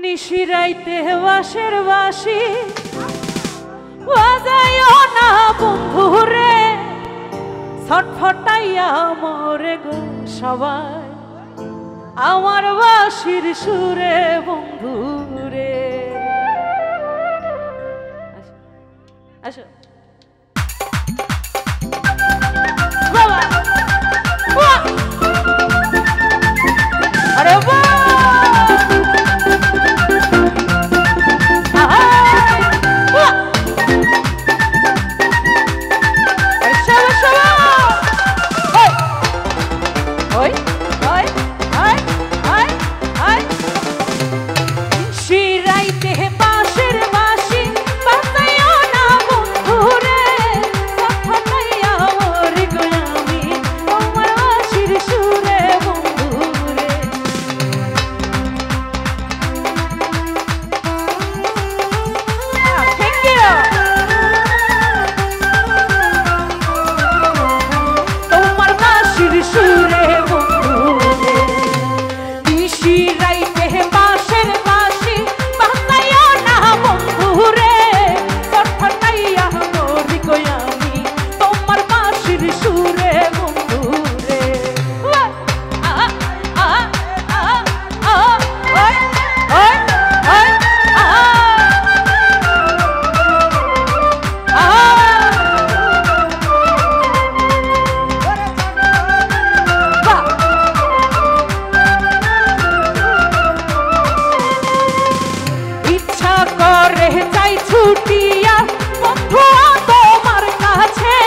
নিশিরাইতে বাঁশের বাঁশি বাজাইও না বন্ধুরে, ছটফটাইয়া মরে গো সবাই আমার বাঁশির সুরে বন্ধুরে। আসো বাবা, আরে বাবা ছুটিয়া বন্ধু তোমার কাছে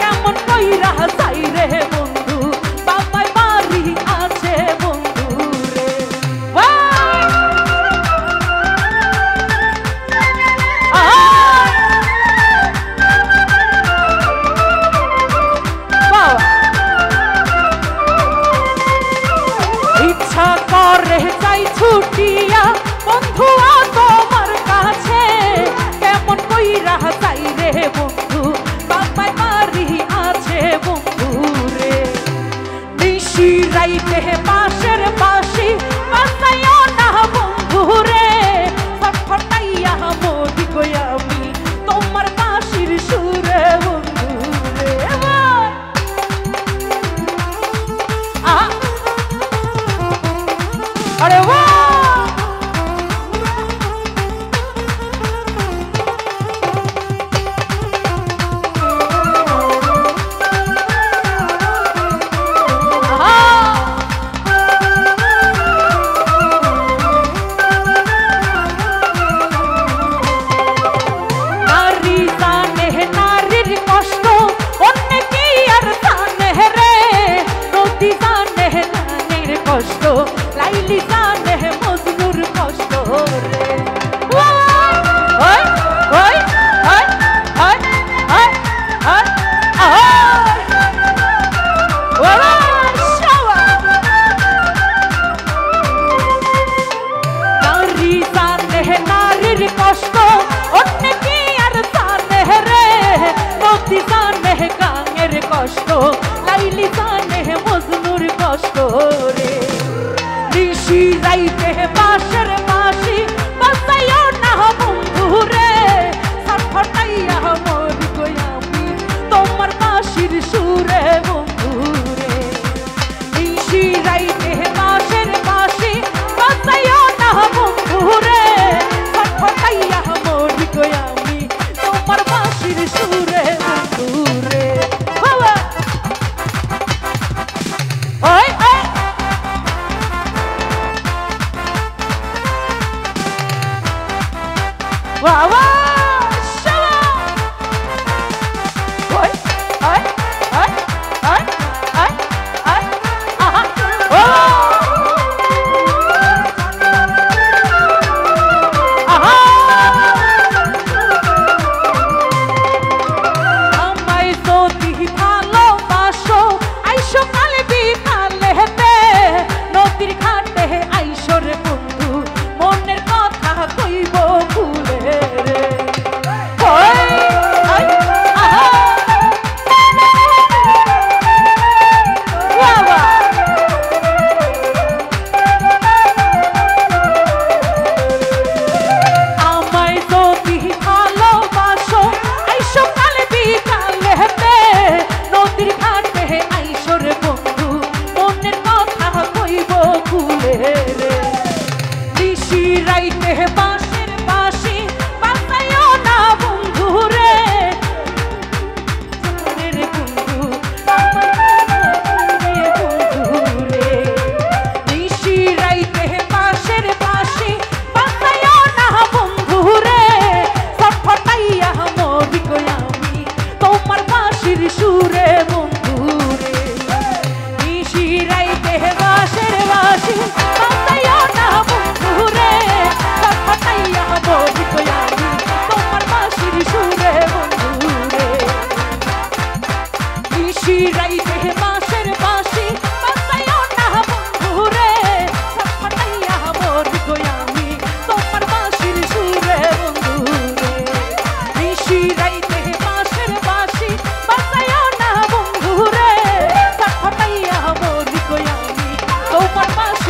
কেমন কইরা যাই রে বন্ধু, বাবাই বাড়ি আছে বন্ধু রে। ইচ্ছা করে যাই ছুটিয়া বন্ধু তোমার কাছে কেমন কইরা যাই রে বন্ধু, বাবাই বাড়ি আছে বন্ধু রে। নিশিরাইতে বাঁশের বাঁশি বাজাইও না বন্ধু রে, ছটফটাইয়া মরি গো আমি তোমার বাঁশির সুরে বন্ধু রে। আরে বাহ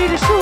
বাঁশির সুরে